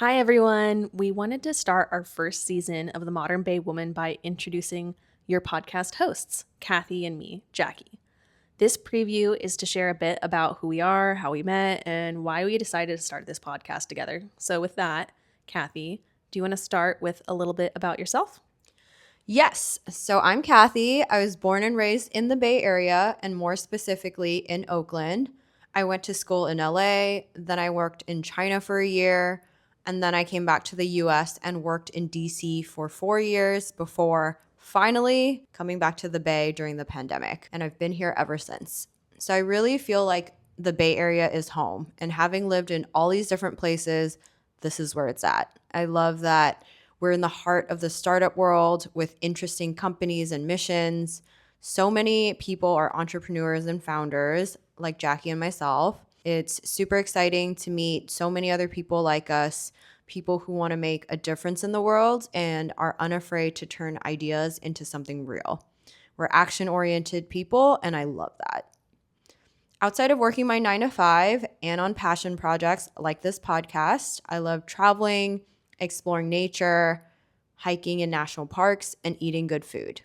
Hi, everyone. We wanted to start our first season of The Modern Bay Woman by introducing your podcast hosts, Cathy and me, Jackie. This preview is to share a bit about who we are, how we met, and why we decided to start this podcast together. So, with that, Cathy, do you want to start with a little bit about yourself? Yes. So I'm Cathy. I was born and raised in the Bay Area and more specifically in Oakland. I went to school in LA, then I worked in China for a year, and then I came back to the US and worked in DC for 4 years before finally coming back to the Bay during the pandemic. And I've been here ever since. So I really feel like the Bay Area is home. And having lived in all these different places, this is where it's at. I love that we're in the heart of the startup world with interesting companies and missions. So many people are entrepreneurs and founders, like Jackie and myself. It's super exciting to meet so many other people like us, people who want to make a difference in the world and are unafraid to turn ideas into something real. We're action-oriented people, and I love that. Outside of working my 9 to 5 and on passion projects like this podcast, I love traveling, exploring nature, hiking in national parks, and eating good food.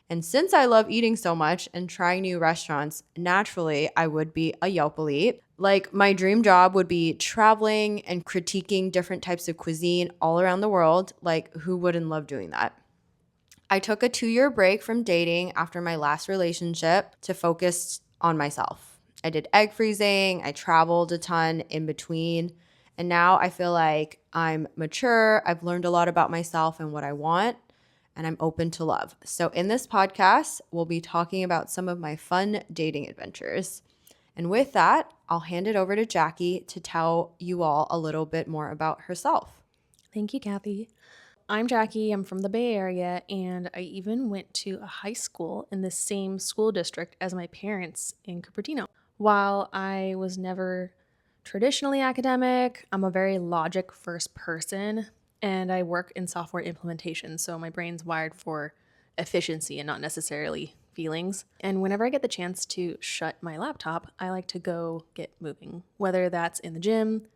And since I love eating so much and trying new restaurants, naturally, I would be a Yelp elite. Like, my dream job would be traveling and critiquing different types of cuisine all around the world. Like, who wouldn't love doing that? I took a 2 year break from dating after my last relationship to focus on myself. I did egg freezing, I traveled a ton in between, and now I feel like I'm mature. I've learned a lot about myself and what I want, and I'm open to love. So, in this podcast, we'll be talking about some of my fun dating adventures. And with that, I'll hand it over to Jackie to tell you all a little bit more about herself. Thank you, Cathy. I'm Jackie. I'm from the Bay Area, and I even went to a high school in the same school district as my parents in Cupertino. While I was never traditionally academic, I'm a very logic first person, and I work in software implementation, so my brain's wired for efficiency and not necessarily feelings. And whenever I get the chance to shut my laptop, I like to go get moving, whether that's in the gym,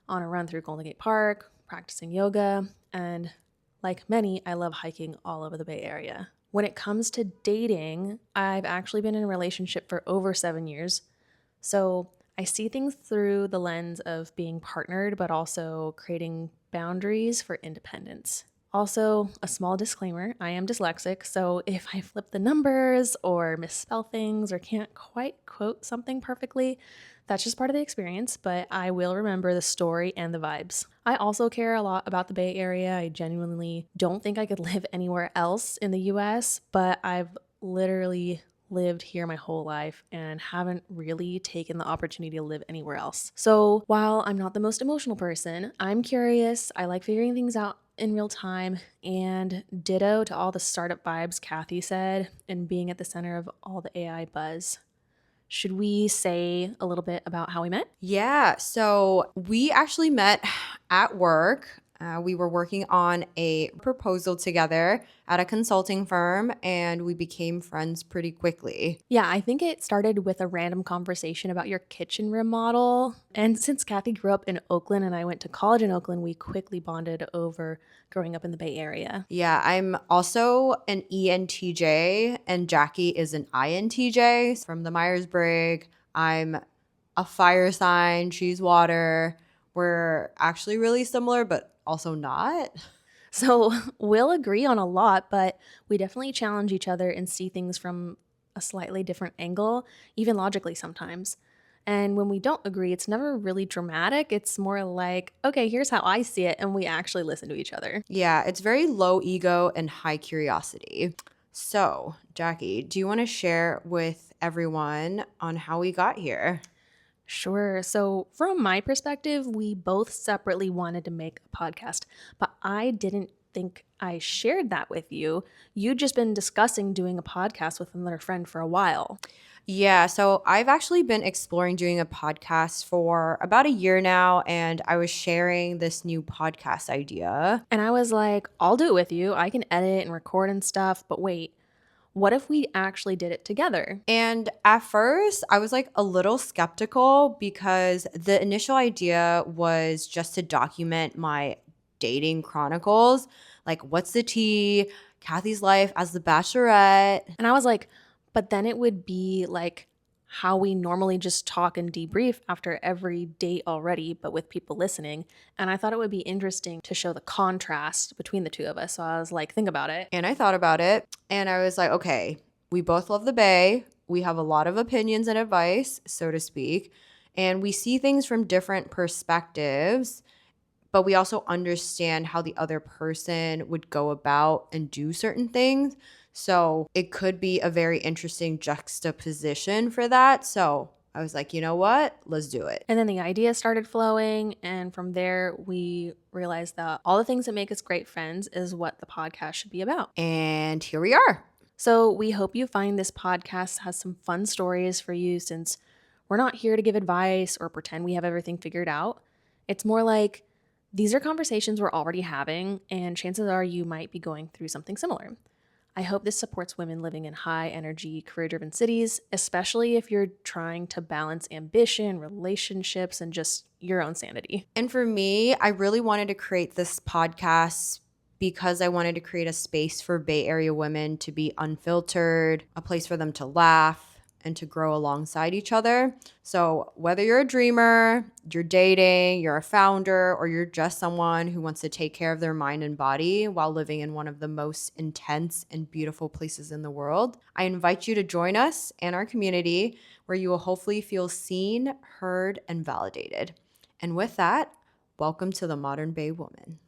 on a run through Golden Gate Park, practicing yoga, and like many, I love hiking all over the Bay Area. When it comes to dating, I've actually been in a relationship for over 7 years. So I see things through the lens of being partnered, but also creating boundaries for independence. Also, a small disclaimer, I am dyslexic, so if I flip the numbers or misspell things or can't quite quote something perfectly, that's just part of the experience, but I will remember the story and the vibes. I also care a lot about the Bay Area. I genuinely don't think I could live anywhere else in the US, but I've literally lived here my whole life and haven't really taken the opportunity to live anywhere else. So while I'm not the most emotional person, I'm curious. I like figuring things out in real time, and ditto to all the startup vibes Cathy said and being at the center of all the AI buzz. Should we say a little bit about how we met? Yeah, so we actually met at work. We were working on a proposal together at a consulting firm, and we became friends pretty quickly. Yeah, I think it started with a random conversation about your kitchen remodel. And since Cathy grew up in Oakland and I went to college in Oakland, we quickly bonded over growing up in the Bay Area. Yeah, I'm also an ENTJ, and Jackie is an INTJ from the Myers-Briggs. I'm a fire sign, she's water. We're actually really similar, but also not. So we'll agree on a lot, but we definitely challenge each other and see things from a slightly different angle, even logically sometimes. And when we don't agree, it's never really dramatic. It's more like, okay, here's how I see it. And we actually listen to each other. Yeah, it's very low ego and high curiosity. So, Jackie, do you want to share with everyone on how we got here? Sure. So, from my perspective, we both separately wanted to make a podcast, but I didn't think I shared that with you. You'd just been discussing doing a podcast with another friend for a while. Yeah, so I've actually been exploring doing a podcast for about a year now, and I was sharing this new podcast idea. And I was like, I'll do it with you. I can edit and record and stuff, but wait, What if we actually did it together? And at first, I was like a little skeptical because the initial idea was just to document my dating chronicles. Like, what's the tea? Kathy's life as the bachelorette. And I was like, but then it would be like how we normally just talk and debrief after every date already, but with people listening. And I thought it would be interesting to show the contrast between the two of us. So I was like, think about it. And I thought about it and I was like, okay, we both love the Bay. We have a lot of opinions and advice, so to speak. And we see things from different perspectives, but we also understand how the other person would go about and do certain things. So it could be a very interesting juxtaposition for that. So I was like, you know what? Let's do it. And then the ideas started flowing. And from there, we realized that all the things that make us great friends is what the podcast should be about. And here we are. So we hope you find this podcast has some fun stories for you, since we're not here to give advice or pretend we have everything figured out. It's more like these are conversations we're already having, and chances are you might be going through something similar. I hope this supports women living in high energy, career driven cities, especially if you're trying to balance ambition, relationships, and just your own sanity. And for me, I really wanted to create this podcast because I wanted to create a space for Bay Area women to be unfiltered, a place for them to laugh and to grow alongside each other. So whether you're a dreamer, you're dating, you're a founder, or you're just someone who wants to take care of their mind and body while living in one of the most intense and beautiful places in the world, I invite you to join us and our community where you will hopefully feel seen, heard, and validated. And with that, welcome to the Modern Bay Woman.